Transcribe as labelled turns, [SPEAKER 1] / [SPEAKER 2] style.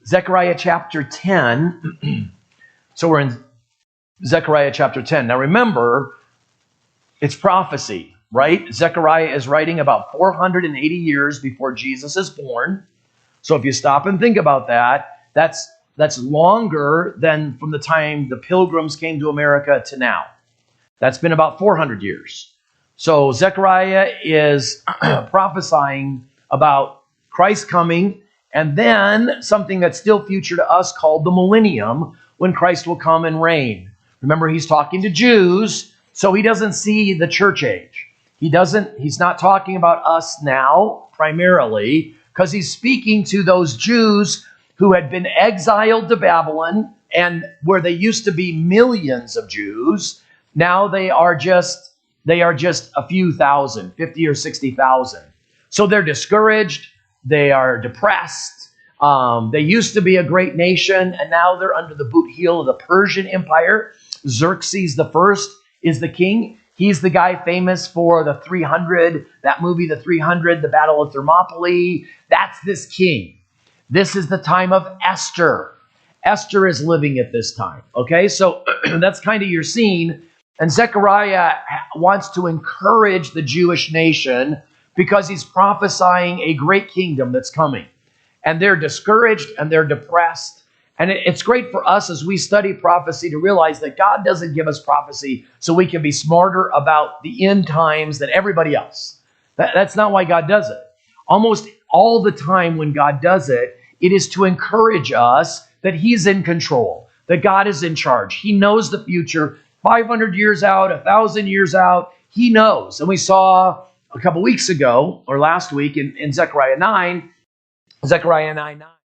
[SPEAKER 1] Zechariah chapter 10. So we're in Zechariah chapter 10. Now remember, it's prophecy, right? Zechariah is writing about 480 years before Jesus is born. So if you stop and think about that, that's longer than from the time the pilgrims came to America to now. That's been about 400 years. So Zechariah is prophesying about Christ coming, and then something that's still future to us called the millennium, when Christ will come and reign. Remember, he's talking to Jews, so he doesn't see the church age. He's not talking about us now, primarily, because he's speaking to those Jews who had been exiled to Babylon, and where they used to be millions of Jews, now they are just a few thousand, 50 or 60,000. So they're discouraged, they are depressed. They used to be a great nation, and now they're under the boot heel of the Persian Empire. Xerxes the First is the king. He's the guy famous for the 300, that movie, The 300, the Battle of Thermopylae. That's this king. This is the time of Esther. Esther is living at this time. Okay, so that's kind of your scene. And Zechariah wants to encourage the Jewish nation because he's prophesying a great kingdom that's coming. And they're discouraged and they're depressed. And it's great for us as we study prophecy to realize that God doesn't give us prophecy so we can be smarter about the end times than everybody else. That's not why God does it. Almost all the time when God does it, it is to encourage us that he's in control, that God is in charge. He knows the future, 500 years out, 1,000 years out, he knows. And we saw a couple weeks ago, or last week in Zechariah 9,